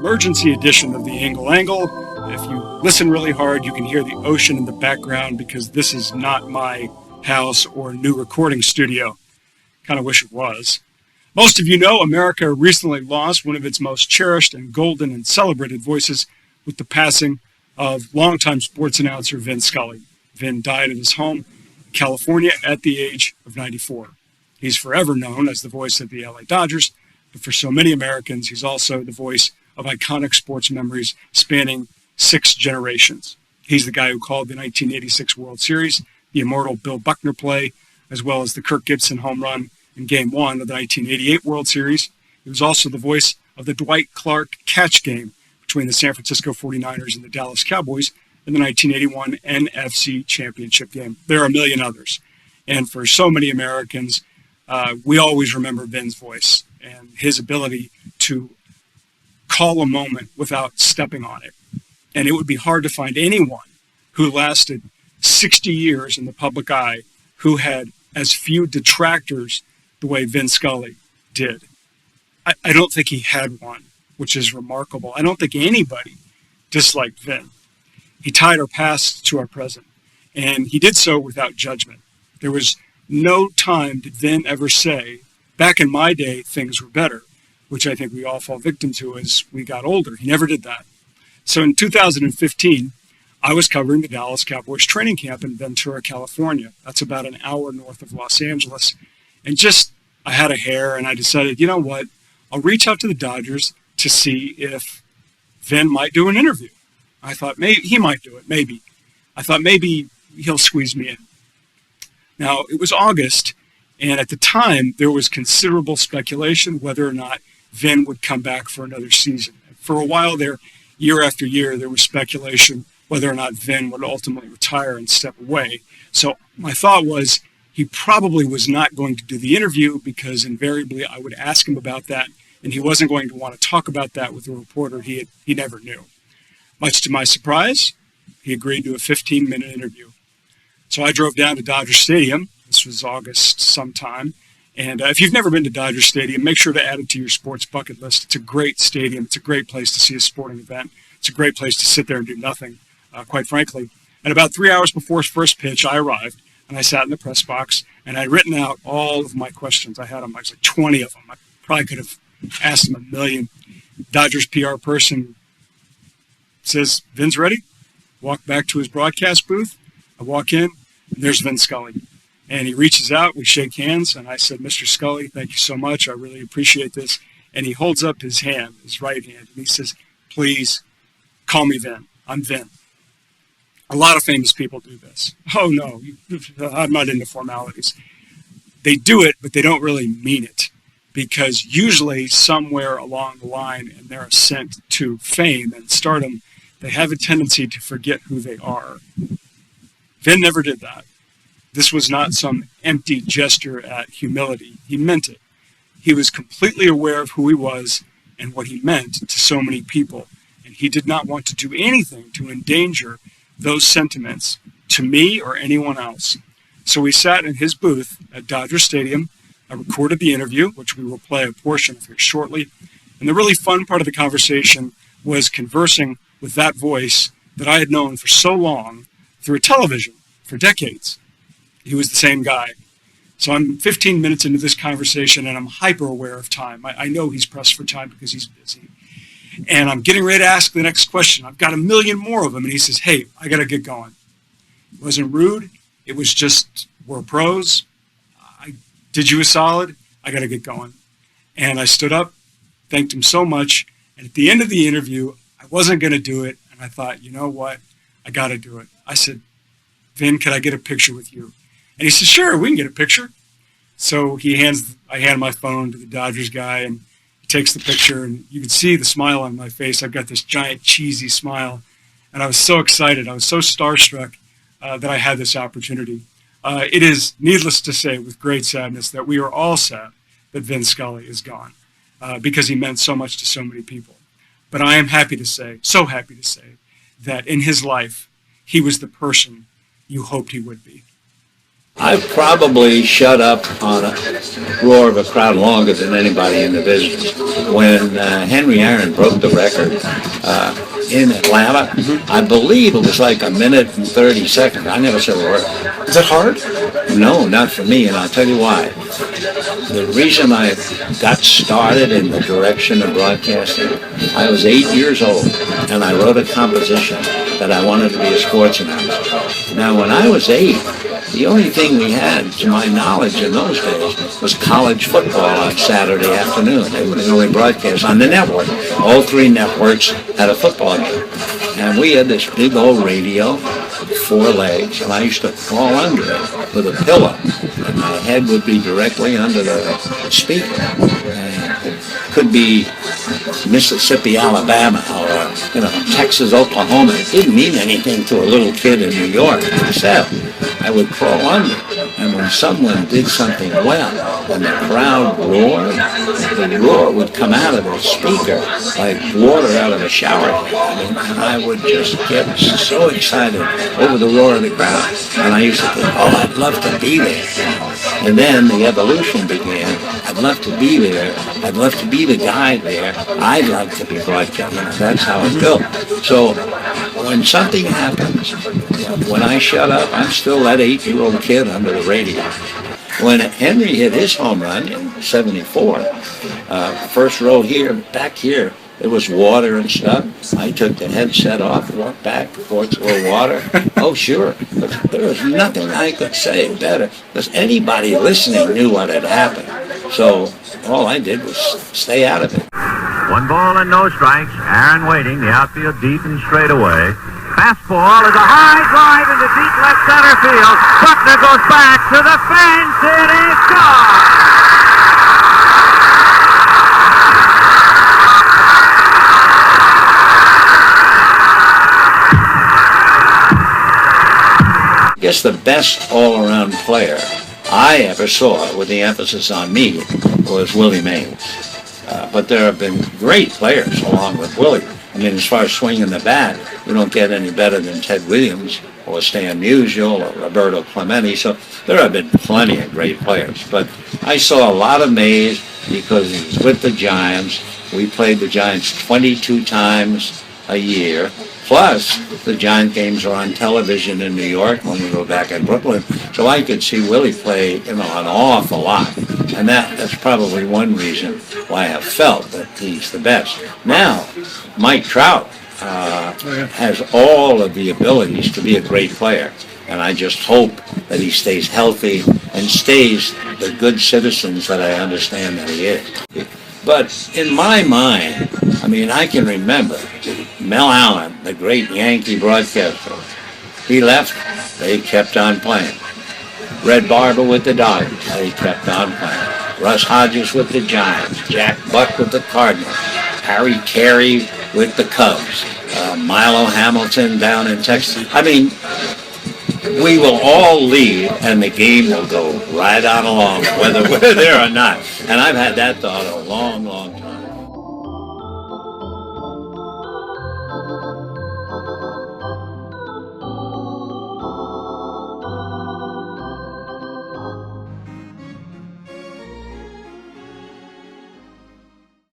emergency edition of the Angle Angle. If you listen really hard, you can hear the ocean in the background because this is not my house or new recording studio. Kind of wish it was. Most of you know America recently lost one of its most cherished and golden and celebrated voices with the passing of longtime sports announcer Vin Scully. Vin died at his home in California at the age of 94. He's forever known as the voice of the LA Dodgers, but for so many Americans, he's also the voice of iconic sports memories spanning 6 generations. He's the guy who called the 1986 World Series, the immortal Bill Buckner play, as well as the Kirk Gibson home run in Game 1 of the 1988 World Series. He was also the voice of the Dwight Clark catch game between the San Francisco 49ers and the Dallas Cowboys in the 1981 NFC Championship game. There are a million others. And for so many Americans, we always remember Vin's voice and his ability to call a moment without stepping on it. And it would be hard to find anyone who lasted 60 years in the public eye who had as few detractors the way Vin Scully did. I don't think he had one, which is remarkable. I don't think anybody disliked Vin. He tied our past to our present, and he did so without judgment. There was no time did Vin ever say, back in my day, things were better, which I think we all fall victim to as we got older. He never did that. So in 2015, I was covering the Dallas Cowboys training camp in Ventura, California. That's about an hour north of Los Angeles. And I had a hair, and I decided, you know what? I'll reach out to the Dodgers to see if Vin might do an interview. I thought maybe he might do it, maybe. I thought maybe he'll squeeze me in. Now, it was August, and at the time, there was considerable speculation whether or not Vin would come back for another season. For a while there, year after year, there was speculation whether or not Vin would ultimately retire and step away. So my thought was he probably was not going to do the interview because invariably I would ask him about that, and he wasn't going to want to talk about that with a reporter he never knew. Much to my surprise, he agreed to a 15-minute interview. So I drove down to Dodger Stadium. This was August sometime. And if you've never been to Dodger Stadium, make sure to add it to your sports bucket list. It's a great stadium. It's a great place to see a sporting event. It's a great place to sit there and do nothing, quite frankly. And about 3 hours before first pitch, I arrived, and I sat in the press box, and I'd written out all of my questions. I had them. I was like 20 of them. I probably could have asked them a million. Dodgers PR person says, Vin's ready. Walk back to his broadcast booth. I walk in, and there's Vin Scully. And he reaches out, we shake hands, and I said, Mr. Scully, thank you so much. I really appreciate this. And he holds up his hand, his right hand, and he says, please call me Vin. I'm Vin. A lot of famous people do this. Oh, no, I'm not into formalities. They do it, but they don't really mean it. Because usually somewhere along the line in their ascent to fame and stardom, they have a tendency to forget who they are. Vin never did that. This was not some empty gesture at humility. He meant it. He was completely aware of who he was and what he meant to so many people. And he did not want to do anything to endanger those sentiments to me or anyone else. So we sat in his booth at Dodger Stadium. I recorded the interview, which we will play a portion of here shortly. And the really fun part of the conversation was conversing with that voice that I had known for so long through television for decades. He was the same guy. So I'm 15 minutes into this conversation, and I'm hyper aware of time. I know he's pressed for time because he's busy. And I'm getting ready to ask the next question. I've got a million more of them. And he says, hey, I got to get going. It wasn't rude. It was just, we're pros. I did you a solid. I got to get going. And I stood up, thanked him so much. And at the end of the interview, I wasn't going to do it. And I thought, you know what? I got to do it. I said, Vin, could I get a picture with you? And he said, sure, we can get a picture. So I hand my phone to the Dodgers guy, and he takes the picture, and you can see the smile on my face. I've got this giant cheesy smile, and I was so excited. I was so starstruck that I had this opportunity. It is needless to say, with great sadness, that we are all sad that Vin Scully is gone because he meant so much to so many people. But I am happy to say, so happy to say, that in his life, he was the person you hoped he would be. I've probably shut up on a roar of a crowd longer than anybody in the business. When Henry Aaron broke the record in Atlanta, I believe it was like 1 minute and 30 seconds. I never said a word. Is that hard? No, not for me, and I'll tell you why. The reason I got started in the direction of broadcasting, I was 8 years old, and I wrote a composition that I wanted to be a sports announcer. Now, when I was 8, the only thing we had, to my knowledge in those days, was college football on Saturday afternoon. They would only broadcast on the network. All 3 networks had a football game. And we had this big old radio, 4 legs, and I used to crawl under it with a pillow. And my head would be directly under the speaker. And it could be Mississippi, Alabama, or Texas, Oklahoma. It didn't mean anything to a little kid in New York, except I would crawl under. And when someone did something well, and the crowd roared, the roar would come out of the speaker like water out of a shower head. And I would just get so excited over the roar of the crowd. And I used to think, oh, I'd love to be there. And then the evolution began. I'd love to be there. I'd love to be the guy there. I'd like to be broadcasting. That's how it built. So when something happens, when I shut up, I'm still that 8-year-old kid under the radio. When Henry hit his home run in '74, first row here, back here, there was water and stuff. I took the headset off, walked back, poured a little water. Oh, sure. But there was nothing I could say better, because anybody listening knew what had happened. So all I did was stay out of it. 1 ball and no strikes. Aaron waiting. The outfield deep and straight away. Fastball is a high drive into deep left center field. Buckner goes back to the fence. It is gone. I guess the best all-around player I ever saw, with the emphasis on me, was Willie Mays. But there have been great players along with Willie. I mean, as far as swinging the bat, you don't get any better than Ted Williams or Stan Musial or Roberto Clemente. So there have been plenty of great players. But I saw a lot of Mays because he was with the Giants. We played the Giants 22 times a year. Plus, the Giant games are on television in New York when we go back in Brooklyn. So I could see Willie play, an awful lot. And that's probably one reason why I have felt that he's the best. Now, Mike Trout has all of the abilities to be a great player. And I just hope that he stays healthy and stays the good citizens that I understand that he is. But in my mind, I can remember Mel Allen, the great Yankee broadcaster. He left, they kept on playing. Red Barber with the Dodgers, they kept on playing. Russ Hodges with the Giants, Jack Buck with the Cardinals, Harry Carey with the Cubs, Milo Hamilton down in Texas. We will all leave, and the game will go right on along, whether we're there or not. And I've had that thought a long, long